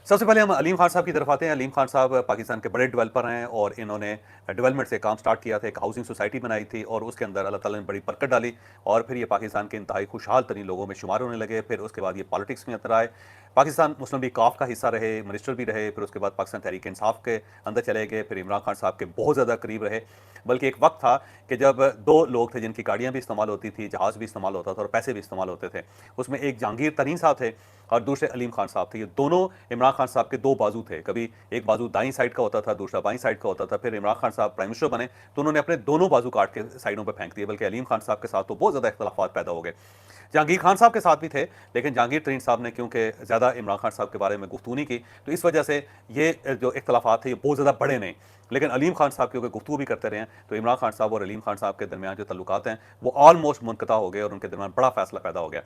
सबसे पहले हम अलीम खान साहब की तरफ आते हैं। अलीम खान साहब पाकिस्तान के बड़े डेवलपर हैं और इन्होंने डेवलपमेंट से काम स्टार्ट किया था। एक हाउसिंग सोसाइटी बनाई थी और उसके अंदर अल्लाह ताला ने बड़ी बरकत डाली और फिर ये पाकिस्तान के इंतहाई खुशहाल तरीन लोगों में शुमार होने लगे। फिर उसके बाद ये पॉलिटिक्स में अंदर आए। पाकिस्तान मुस्लिम लीग काफ का हिस्सा रहे, मिनिस्टर भी रहे। फिर उसके बाद पाकिस्तान तहरीक इंसाफ के अंदर चले गए। फिर इमरान खान साहब के बहुत ज़्यादा करीब रहे। बल्कि एक वक्त था कि जब दो लोग थे जिनकी गाड़ियाँ भी इस्तेमाल होती थी, जहाज़ भी इस्तेमाल होता था और पैसे भी इस्तेमाल होते थे। उसमें एक जहांगीर तरीन साहब थे और दूसरे अलीम खान साहब थे। ये दोनों इमरान खान साहब के दो बाजू थे। कभी एक बाजू दाईं साइड का होता था, दूसरा बाईं साइड का होता था। फिर इमरान खान साहब प्राइम मिनिस्टर बने तो उन्होंने अपने दोनों बाजू काट के साइडों पर फेंक दिए। बल्कि अलीम खान साहब के साथ तो बहुत ज़्यादा इख्तलाफात पैदा हो गए। जहांगीर खान साहब के साथ भी थे, लेकिन जहांगीर तरीन साहब ने क्योंकि ज़्यादा इमरान खान साहब के बारे में गुफ्तगू नहीं की, तो इस वजह से ये जो इख्तलाफात थे ये बहुत ज़्यादा बड़े नहीं। लेकिन अलीम खान साहब क्योंकि गुफ्तगू भी करते रहे हैं, तो इमरान खान साहब और अलीम खान साहब के दरमियान जो तल्लुकात हैं वो ऑलमोस्ट मुनक़ता हो गए और उनके दरमियान बड़ा फैसला पैदा हो गया।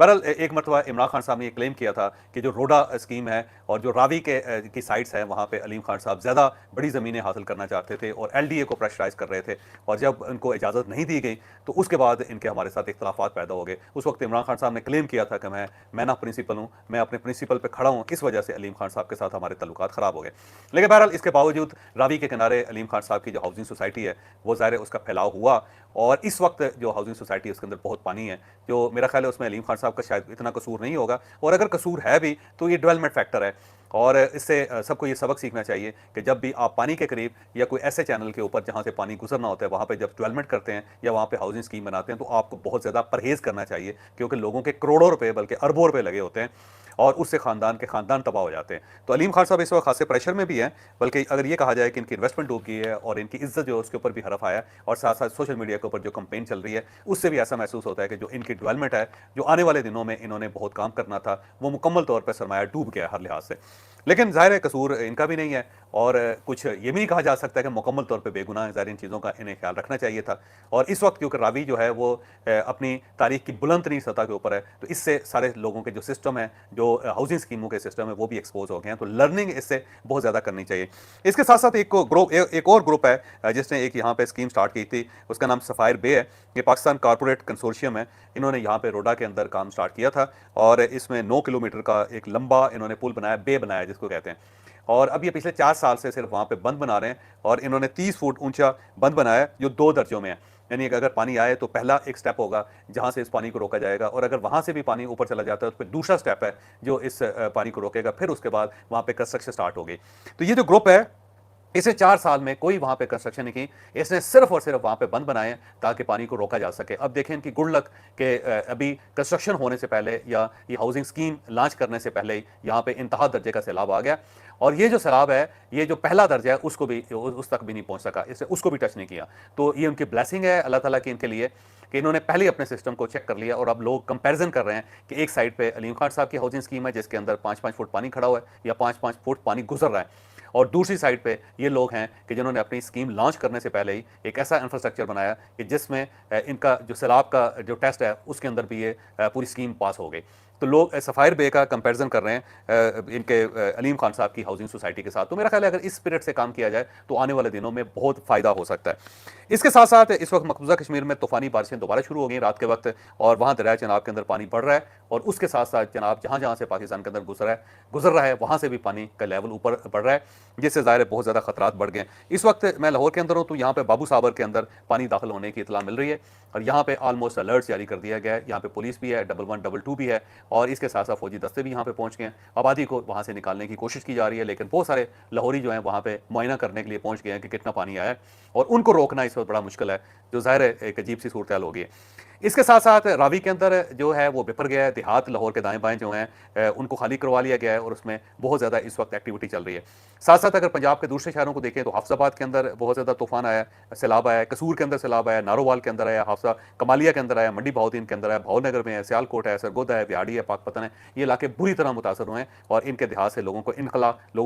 बहरहाल एक मरतबा इमरान खान साहब ने ये क्लेम किया था कि जो रोडा स्कीम है और जो रावी की साइट्स हैं वहाँ पे अलीम खान साहब ज़्यादा बड़ी ज़मीनें हासिल करना चाहते थे और एलडीए को प्रेशराइज कर रहे थे। और जब उनको इजाज़त नहीं दी गई तो उसके बाद इनके हमारे साथ इख्तलाफात पैदा हो गए। उस वक्त इमरान खान साहब ने क्लेम किया था कि मैं ना प्रिंसिपल हूँ, मैं अपने प्रिंसिपल पर खड़ा हूँ। इस वजह से अलीम खान साहब के साथ हमारे तल्लुकात ख़राब हो गए। लेकिन बहरहाल इसके बावजूद रावी के किनारे अलीम खान साहब की जो हाउसिंग सोसाइटी है वो ज़ाहिर है उसका फैलाव हुआ। और इस वक्त जो हाउसिंग सोसाइटी है उसके अंदर बहुत पानी है, जो मेरा ख्याल है उसमें अलीम खान साहब का शायद इतना कसूर नहीं होगा। और अगर कसूर है भी तो ये डेवलपमेंट फैक्टर है। और इससे सबको ये सबक सीखना चाहिए कि जब भी आप पानी के करीब या कोई ऐसे चैनल के ऊपर जहाँ से पानी गुजरना होता है वहाँ पे जब डेवलपमेंट करते हैं या वहाँ पे हाउसिंग स्कीम बनाते हैं तो आपको बहुत ज़्यादा परहेज़ करना चाहिए, क्योंकि लोगों के करोड़ों रुपए बल्कि अरबों रुपए लगे होते हैं और उससे ख़ानदान के ख़ानदान तबाह हो जाते हैं। तो अलीम खान साहब इस वक्त खासे प्रेशर में भी हैं। बल्कि अगर ये कहा जाए कि इनकी इन्वेस्टमेंट डूब गई है और इनकी इज्जत जो है उसके ऊपर भी हरफ आया है और साथ साथ सोशल मीडिया के ऊपर जो कंपेन चल रही है उससे भी ऐसा महसूस होता है कि जो इनकी डेवलपमेंट है, जो आने वाले दिनों में इन्होंने बहुत काम करना था, वो मुकम्मल तौर पर सरमाया डूब गया हर लिहाज से। लेकिन ज़ाहिर है कसूर इनका भी नहीं है और कुछ ये भी नहीं कहा जा सकता कि मुकम्मल तौर पे बेगुनाह है। ज़ाहिर इन चीज़ों का इन्हें ख्याल रखना चाहिए था। और इस वक्त क्योंकि रावी जो है वो अपनी तारीख की बुलंद तरीन सतह के ऊपर है, तो इससे सारे लोगों के जो सिस्टम है, जो हाउसिंग स्कीमों के सिस्टम है, वो भी एक्सपोज हो गए हैं। तो लर्निंग इससे बहुत ज़्यादा करनी चाहिए। इसके साथ साथ एक और ग्रुप है जिसने एक यहाँ पे स्कीम स्टार्ट की थी, उसका नाम सफ़ायर बे है। ये पाकिस्तान कारपोरेट कंसोर्शियम है। इन्होंने यहाँ पे रोडा के अंदर काम स्टार्ट किया था और इसमें 9 किलोमीटर का एक लंबा इन्होंने पुल बनाया, बे बनाया जिसको कहते हैं। और अब ये पिछले 4 साल से सिर्फ वहाँ पे बंद बना रहे हैं और इन्होंने 30 फुट ऊंचा बंद बनाया है जो 2 दर्जों में है। यानी कि अगर पानी आए तो पहला एक स्टेप होगा जहाँ से इस पानी को रोका जाएगा और अगर वहाँ से भी पानी ऊपर चला जाता है तो फिर दूसरा स्टेप है जो इस पानी को रोकेगा। फिर उसके बाद वहाँ पे कंस्ट्रक्शन स्टार्ट होगी। तो ये जो ग्रुप है इसने 4 साल में कोई वहाँ पे कंस्ट्रक्शन नहीं की। इसने सिर्फ और सिर्फ वहाँ पे बंद बनाए हैं ताकि पानी को रोका जा सके। अब देखें इनकी गुड लक कि अभी कंस्ट्रक्शन होने से पहले या ये हाउसिंग स्कीम लॉन्च करने से पहले ही यहाँ पे इंतहा दर्जे का सैलाब आ गया। और ये जो सैलाब है, ये जो पहला दर्जा है उसको भी उस तक भी नहीं पहुँच सका, इससे उसको भी टच नहीं किया। तो ये उनकी ब्लेसिंग है अल्लाह ताला की इनके लिए कि इन्होंने पहले अपने सिस्टम को चेक कर लिया और अब लोग कंपैरिजन कर रहे हैं कि एक साइड पे अलीम खान साहब की हाउसिंग स्कीम है जिसके अंदर 5-5 फुट पानी खड़ा हुआ है या 5-5 फुट पानी गुजर रहा है, और दूसरी साइड पे ये लोग हैं कि जिन्होंने अपनी स्कीम लॉन्च करने से पहले ही एक ऐसा इंफ्रास्ट्रक्चर बनाया कि जिसमें इनका जो सैलाब का जो टेस्ट है उसके अंदर भी ये पूरी स्कीम पास हो गई। तो लोग सफ़ायर बे का कंपैरिजन कर रहे हैं इनके अलीम खान साहब की हाउसिंग सोसाइटी के साथ। तो मेरा ख्याल है अगर इस स्पिरिट से काम किया जाए तो आने वाले दिनों में बहुत फ़ायदा हो सकता है। इसके साथ साथ इस वक्त मकबूजा कश्मीर में तूफ़ानी बारिशें दोबारा शुरू हो गई रात के वक्त और वहाँ दरिया चनाब के अंदर पानी बढ़ रहा है और उसके साथ साथ चनाब जहाँ जहाँ से पाकिस्तान के अंदर गुजर रहा है वहाँ से भी पानी का लेवल ऊपर बढ़ रहा है, जिससे ज़ाहिर बहुत ज़्यादा खतरात बढ़ गए। इस वक्त मैं लाहौर के अंदर हूँ तो यहाँ पे बाबू साबर के अंदर पानी दाखिल होने की इतला मिल रही है और यहाँ पे ऑलमोस्ट अलर्ट जारी कर दिया गया है। यहाँ पे पुलिस भी है, 11 2 भी है और इसके साथ साथ फौजी दस्ते भी यहाँ पे पहुँच गए हैं। आबादी को वहाँ से निकालने की कोशिश की जा रही है, लेकिन बहुत सारे लाहौरी जो हैं वहाँ पे मुआयना करने के लिए पहुँच गए हैं कि कितना पानी आया है और उनको रोकना इस वक्त बड़ा मुश्किल है, जो ज़ाहिर है एक अजीब सी सूरत हाल हो गई है। इसके साथ साथ रावी के अंदर जो है वो बिफर गया है। देहात लाहौर के दाएं बाएं जो हैं उनको खाली करवा लिया गया है और उसमें बहुत ज़्यादा इस वक्त एक्टिविटी चल रही है। साथ साथ अगर पंजाब के दूसरे शहरों को देखें तो हाफजाबाद के अंदर बहुत ज़्यादा तूफान आया, सैलाब आया, कसूर के अंदर सैलाब आया, नारोवाल के अंदर आया, हाफजा कमालिया के अंदर आया, मंडी बहाउद्दीन के अंदर आया, भावनगर में है, सियालकोट है, सरगोदा है, बिहाड़ी है, पाकपतन है। ये इलाके बुरी तरह मुतासर हुए हैं और इनके देहात से लोगों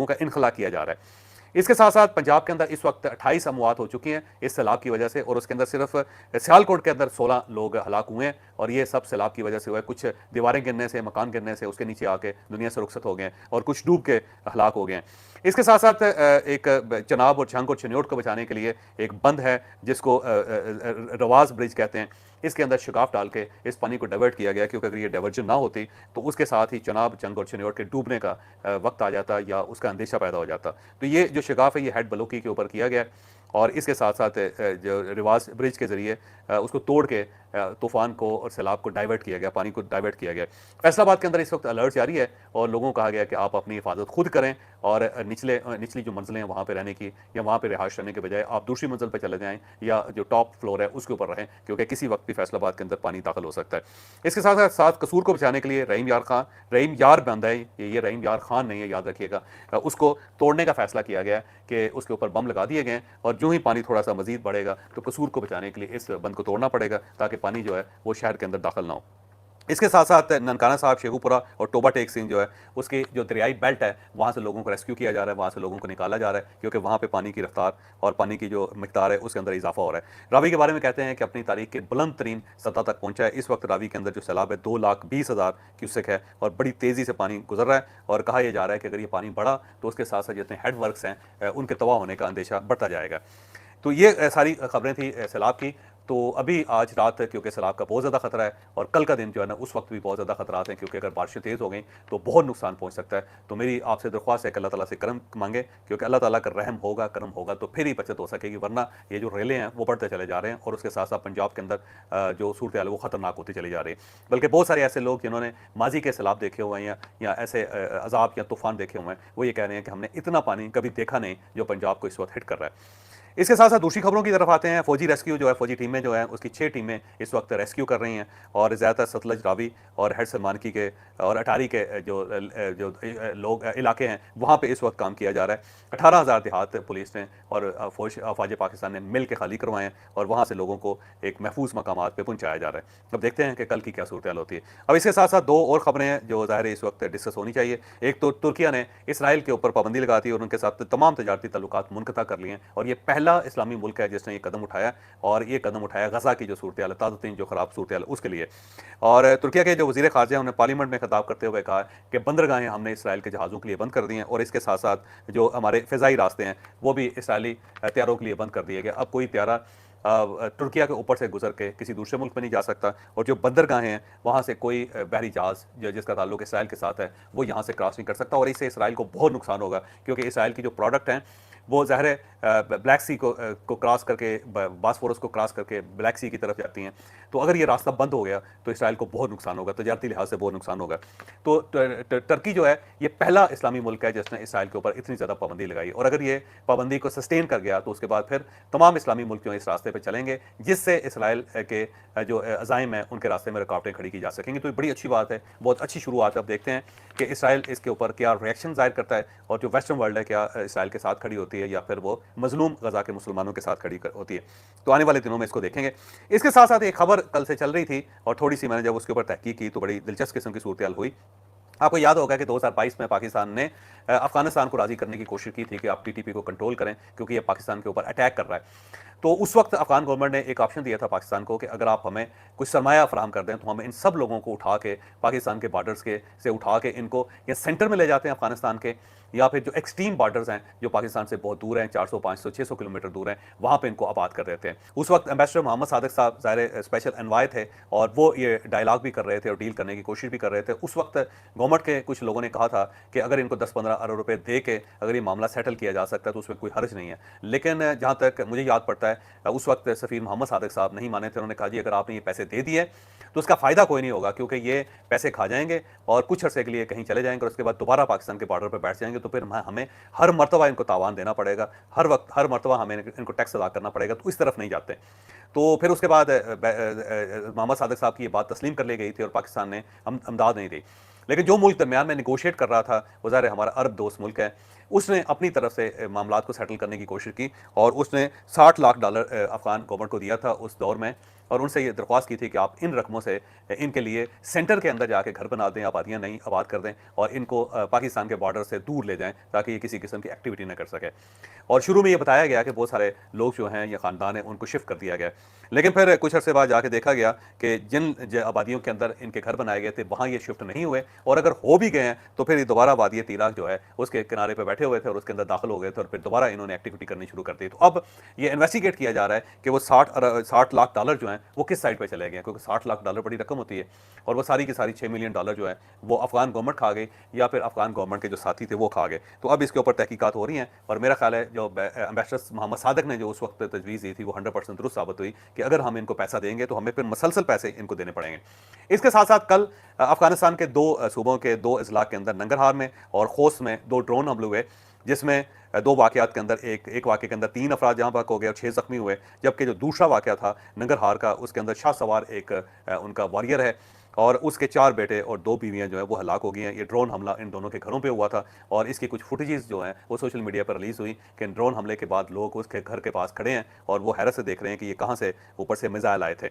का इनखला किया जा रहा है। इसके साथ साथ पंजाब के अंदर इस वक्त 28 अमवात हो चुकी हैं इस सैलाब की वजह से और उसके अंदर सिर्फ सियालकोट के अंदर 16 लोग हलाक हुए हैं और ये सब सैलाब की वजह से हुआ है। कुछ दीवारें गिरने से, मकान गिरने से उसके नीचे आके दुनिया से रुखसत हो गए हैं और कुछ डूब के हलाक हो गए हैं। इसके साथ साथ एक चनाब और झंग और चन्योट को बचाने के लिए एक बंद है जिसको रवाज ब्रिज कहते हैं। इसके अंदर शिगाफ डाल के इस पानी को डाइवर्ट किया गया, क्योंकि अगर ये डाइवर्जन ना होती तो उसके साथ ही चनाब, जंग और चिन्नौर के डूबने का वक्त आ जाता या उसका अंदेशा पैदा हो जाता। तो ये जो शिगाफ है ये हेड बलोकी के ऊपर किया गया है और इसके साथ साथ जो रिवाज ब्रिज के ज़रिए उसको तोड़ के तूफ़ान को और सैलाब को डाइवर्ट किया गया, पानी को डाइवर्ट किया गया। फैसलाबाद के अंदर इस वक्त अलर्ट जारी है और लोगों को कहा गया कि आप अपनी हिफाजत खुद करें और निचली जो मंजिलें हैं वहाँ पे रहने की या वहाँ पे रिहाइश करने के बजाय आप दूसरी मंजिल पे चले जाएँ या जो टॉप फ्लोर है उसके ऊपर रहें, क्योंकि किसी वक्त भी फैसलाबाद के अंदर पानी दाखिल हो सकता है। इसके साथ साथ कसूर को बचाने के लिए रहीम यार बंदा है, ये रहीम यार खान नहीं है, याद रखिएगा, उसको तोड़ने का फैसला किया गया कि उसके ऊपर बम लगा दिए गए और जो ही पानी थोड़ा सा मजीद बढ़ेगा तो कसूर को बचाने के लिए इस बंद को तोड़ना पड़ेगा ताकि पानी जो है वो शहर के अंदर दाखिल ना हो। इसके साथ साथ ननकाना साहब, शेखुपुरा और टोबा टेक सिंह जो है उसकी जो दरियाई बेल्ट है वहाँ से लोगों को रेस्क्यू किया जा रहा है, वहाँ से लोगों को निकाला जा रहा है, क्योंकि वहाँ पे पानी की रफ्तार और पानी की जो मिकदार है उसके अंदर इजाफा हो रहा है। रावी के बारे में कहते हैं कि अपनी तारीख के बुलंद तरीन सतह तक पहुँचा है। इस वक्त रावी के अंदर जो सैलाब है 2,20,000 क्यूसेक है और बड़ी तेज़ी से पानी गुजर रहा है और कहा यह जा रहा है कि अगर ये पानी बढ़ा तो उसके साथ साथ जितने हेडवर्क्स हैं उनके तबाह होने का अंदेशा बढ़ता जाएगा। तो ये सारी खबरें थी सैलाब की। तो अभी आज रात क्योंकि सैलाब का बहुत ज़्यादा खतरा है और कल का दिन जो है ना उस वक्त भी बहुत ज़्यादा खतरात हैं, क्योंकि अगर बारिशें तेज़ हो गई तो बहुत नुकसान पहुंच सकता है। तो मेरी आपसे दरख्वास्त है कि अल्लाह ताला से करम मांगे, क्योंकि अल्लाह ताला का रहम होगा, करम होगा तो फिर ही बचत हो सकेगी, वरना ये जो रेलें हैं वो बढ़ते चले जा रहे हैं और उसके साथ साथ पंजाब के अंदर जो सूरत हाल है वो ख़तरनाक होती चली जा रही है। बल्कि बहुत सारे ऐसे लोग जिन्होंने माजी के सैलाब देखे हुए हैं या ऐसे अजाब या तूफ़ान देखे हुए हैं वो ये कह रहे हैं कि हमने इतना पानी कभी देखा नहीं जो पंजाब को इस वक्त हिट कर रहा है। इसके साथ साथ दूसरी खबरों की तरफ आते हैं। फौजी रेस्क्यू जो है, फौजी टीमें जो है उसकी 6 टीमें इस वक्त रेस्क्यू कर रही हैं और ज़्यादातर सतलज, रावी और हेड सलमानकी के और अटारी के जो लोग इलाके हैं वहाँ पे इस वक्त काम किया जा रहा है। 18,000 देहात पुलिस ने और अफवाज पाकिस्तान ने मिल के खाली करवाए हैं और वहाँ से लोगों को एक महफूज मकामात पे पहुँचाया जा रहा है। अब देखते हैं कि कल की क्या सूरत हाल होती है। अब इसके साथ साथ 2 और खबरें हैं जो ज़ाहिर है इस वक्त डिस्कस होनी चाहिए। एक तो तुर्किया ने इसराइल के ऊपर पाबंदी लगा दी और उनके साथ तमाम तजारती ताल्लुकात मुनक़ता कर लिए हैं और ये पहला इस्लामी मुल्क है जिसने ये कदम उठाया और ये कदम उठाया गजा की जो सूरत हाल है, ताज़ा जो खराब सूरत हाल उसके लिए। और तुर्किया के जो वज़ीर ख़ारजा उन्होंने पार्लियामेंट में खिताब करते हुए कहा कि बंदरगाहें हमने इसराइल के जहाज़ों के लिए बंद कर दी हैं और इसके साथ साथ जो हमारे फ़िज़ाई रास्ते हैं वो भी इसराइली तैयारों के लिए बंद कर दिए गए। अब कोई त्यारा तुर्किया के ऊपर से गुजर के किसी दूसरे मुल्क में नहीं जा सकता और जो बंदरगाहें हैं वहाँ से कोई बहरी जहाज़ जिसका ताल्लुक इसराइल के साथ है वो यहाँ से क्रॉस नहीं कर सकता और इससे इसराइल को बहुत नुकसान होगा, क्योंकि इसराइल की जो प्रोडक्ट हैं वो ज़ाहिर है ब्लैक सी को क्रॉस करके, बॉस्फोरस को क्रॉस करके ब्लैक सी की तरफ जाती हैं। तो अगर ये रास्ता बंद हो गया तो इसराइल को बहुत नुकसान होगा, तजारती लिहाज से बहुत नुकसान होगा। तो टर्की जो है ये पहला इस्लामी मुल्क है जिसने इसराइल के ऊपर इतनी ज़्यादा पाबंदी लगाई और अगर ये पाबंदी को सस्टेन कर गया तो उसके बाद फिर तमाम इस्लामी मुल्क जो इस रास्ते पर चलेंगे, जिससे इसराइल के जो अज़ाइम हैं उनके रास्ते में रुकावटें खड़ी की जा सकेंगी। तो ये बड़ी अच्छी बात है, बहुत अच्छी शुरुआत है। अब देखते हैं कि इसराइल इसके ऊपर क्या रिएक्शन ज़ाहिर करता है और जो वेस्टर्न वर्ल्ड है क्या इसराइल के साथ खड़ी होती है या फिर वो मजलूम गजा के मुसलमानों के साथ खड़ी होती है। तो आने वाले दिनों में इसको देखेंगे। इसके साथ साथ एक खबर कल से चल रही थी और थोड़ी सी मैंने जब उसके ऊपर तहकीक की तो बड़ी दिलचस्प किस्म की सूरत हाल हुई। आपको याद होगा कि 2022 में पाकिस्तान ने अफगानिस्तान को राज़ी करने की कोशिश की थी कि आप टीटीपी को कंट्रोल करें क्योंकि ये पाकिस्तान के ऊपर अटैक कर रहा है। तो उस वक्त अफगान गवर्नमेंट ने एक ऑप्शन दिया था पाकिस्तान को कि अगर आप हमें कुछ सरमाया फराहम कर दें तो हम इन सब लोगों को उठा के पाकिस्तान के बॉर्डर्स के से उठा के इनको या सेंटर में ले जाते हैं अफगानिस्तान के, या फिर जो एक्सट्रीम बॉर्डर्स हैं जो पाकिस्तान से बहुत दूर हैं, 400, 500, 600 किलोमीटर दूर हैं, वहाँ पे इनको आबाद कर देते हैं। उस वक्त एम्बेसडर मोहम्मद सादिक साहब ज़ाहिर स्पेशल एनवाय थे और वो ये डायलॉग भी कर रहे थे और डील करने की कोशिश भी कर रहे थे। उस वक्त गवर्नमेंट के कुछ लोगों ने कहा था कि अगर इनको 10-15 अरब रुपए दे के अगर ये मामला सेटल किया जा सकता है तो उसमें कोई हर्ज नहीं है। लेकिन जहाँ तक मुझे याद पड़ता है उस वक्त सफ़ीर मोहम्मद सादिक साहब नहीं माने थे। उन्होंने कहा जी अगर आपने ये पैसे दे दिए तो उसका फ़ायदा कोई नहीं होगा, क्योंकि ये पैसे खा जाएंगे और कुछ अर्से के लिए कहीं चले जाएंगे और उसके बाद दोबारा पाकिस्तान के बॉर्डर पर बैठ जाएंगे, तो फिर हमें हर मरतबा इनको तावान देना पड़ेगा, हर वक्त हर मरतबा हमें इनको टैक्स अदा करना पड़ेगा। तो इस तरफ नहीं जाते। तो फिर उसके बाद मोहम्मद सादिक साहब की ये बात तस्लीम कर ली गई थी और पाकिस्तान ने अमदाद नहीं दी। लेकिन जो मुल्क दरमियान में निगोशिएट कर रहा था वो ज़ाहिर हमारा अरब दोस्त मुल्क है, उसने अपनी तरफ से मामलात को सेटल करने की कोशिश की और उसने $60 लाख अफगान गवर्नमेंट को दिया था उस दौर में और उनसे ये दरख्वास्त की थी कि आप इन रकमों से इनके लिए सेंटर के अंदर जाके घर बना दें, आबादियाँ नहीं आबाद कर दें और इनको पाकिस्तान के बॉर्डर से दूर ले जाएं ताकि ये किसी किस्म की एक्टिविटी न कर सके। और शुरू में ये बताया गया कि बहुत सारे लोग जो हैं या ख़ानदान हैं उनको शिफ्ट कर दिया गया, लेकिन फिर कुछ अर्से बाद जाके देखा गया कि जिन आबादियों के अंदर इनके घर बनाए गए थे वहाँ ये शिफ्ट नहीं हुए और अगर हो भी गए हैं तो फिर दोबारा वादी तीराक जो है उसके किनारे पर बैठे हुए थे और उसके अंदर दाखिल हो गए थे और फिर दोबारा इन्होंने एक्टिविटी करनी शुरू कर दी। तो अब ये इन्वेस्टिगेट किया जा रहा है कि वो 60 लाख डॉलर जो हैं वो किस साइड पे चले गए हैं, क्योंकि 60 लाख डॉलर बड़ी रकम होती है और वो सारी की सारी 6 मिलियन डॉलर जो है वो अफगान गवर्नमेंट खा गई या फिर अफगान गवर्नमेंट के जो साथी थे वो खा गए। तो अब इसके ऊपर तहकीकात हो रही हैं और मेरा ख्याल है जो एम्बेसडर मोहम्मद सादिक ने जो उस वक्त तजवीज़ दी थी वो 100% दुरुस्त साबित हुई कि अगर हम इनको पैसा देंगे तो हमें फिर मसलसल पैसे इनको देने पड़ेंगे। इसके साथ साथ कल अफगानिस्तान के 2 सूबों के 2 अजला के अंदर नंगरहार में और खोस में 2 ड्रोन हमले हुए, जिसमें 2 वाक़यात के अंदर एक वाक़े के अंदर 3 अफराद जहाँ बहक हो गए और 6 ज़ख्मी हुए, जबकि जो दूसरा वाक़या था नंगरहार का उसके अंदर शाह सवार एक उनका वॉरियर है और उसके 4 बेटे और 2 बीवियाँ जो हैं वो हलाक हो गई हैं। ये ड्रोन हमला इन दोनों के घरों पे हुआ था और इसकी कुछ फुटेजेस जो हैं वो सोशल मीडिया पर रिलीज़ हुई कि ड्रोन हमले के बाद लोग उसके घर के पास खड़े हैं और वो हैरत से देख रहे हैं कि ये कहाँ से ऊपर से मिसाइल आए थे।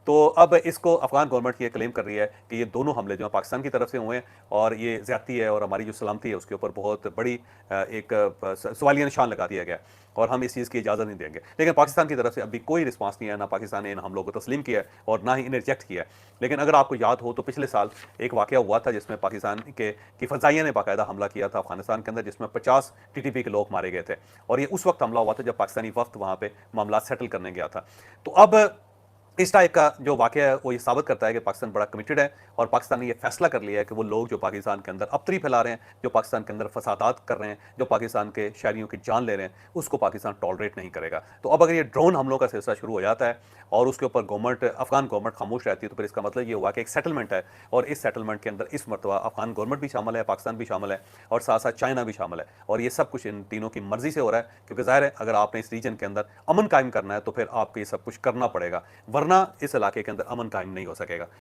तो अब इसको अफगान गवर्नमेंट ये क्लेम कर रही है कि ये दोनों हमले जो हैं पाकिस्तान की तरफ से हुए हैं और ये ज़्यादती है और हमारी जो सलामती है उसके ऊपर बहुत बड़ी एक सवालिया निशान लगा दिया गया और हम इस चीज़ की इजाज़त नहीं देंगे। लेकिन पाकिस्तान की तरफ से अभी कोई रिस्पांस नहीं है, ना पाकिस्तान ने इन हमलों को तस्लीम किया है और ना ही इन्हें रिजेक्ट किया है। लेकिन अगर आपको याद हो तो पिछले साल एक वाक़या हुआ था जिसमें पाकिस्तान की फ़ज़ाइया ने बाकायदा हमला किया था अफगानिस्तान के अंदर, जिसमें 50 टीटीपी के लोग मारे गए थे और ये उस वक्त हमला हुआ था जब पाकिस्तानी वफ़द वहाँ पे मामला सेटल करने गया था। तो अब इस टाइप का जो वाक़या है वो ये साबित करता है कि पाकिस्तान बड़ा कमिटेड है और पाकिस्तान ने ये फैसला कर लिया है कि वो लोग जो पाकिस्तान के अंदर अबतरी फैला रहे हैं, जो पाकिस्तान के अंदर फसादात कर रहे हैं, जो पाकिस्तान के शहरियों की जान ले रहे हैं, उसको पाकिस्तान टॉलरेट नहीं करेगा। तो अब अगर ये ड्रोन हमलों का सिलसिला शुरू हो जाता है और उसके ऊपर अफगान गवर्नमेंट खामोश रहती है तो फिर इसका मतलब ये हुआ कि एक सेटलमेंट है और इस सेटलमेंट के अंदर इस मरतबा अफगान गवर्नमेंट भी शामिल है, पाकिस्तान भी शामिल है और साथ साथ चाइना भी शामिल है और ये सब कुछ इन तीनों की मर्जी से हो रहा है, क्योंकि ज़ाहिर है अगर आपने इस रीजन के अंदर अमन कायम करना है तो फिर आपको ये सब कुछ करना पड़ेगा, वरना इस इलाके के अंदर अमन कायम नहीं हो सकेगा।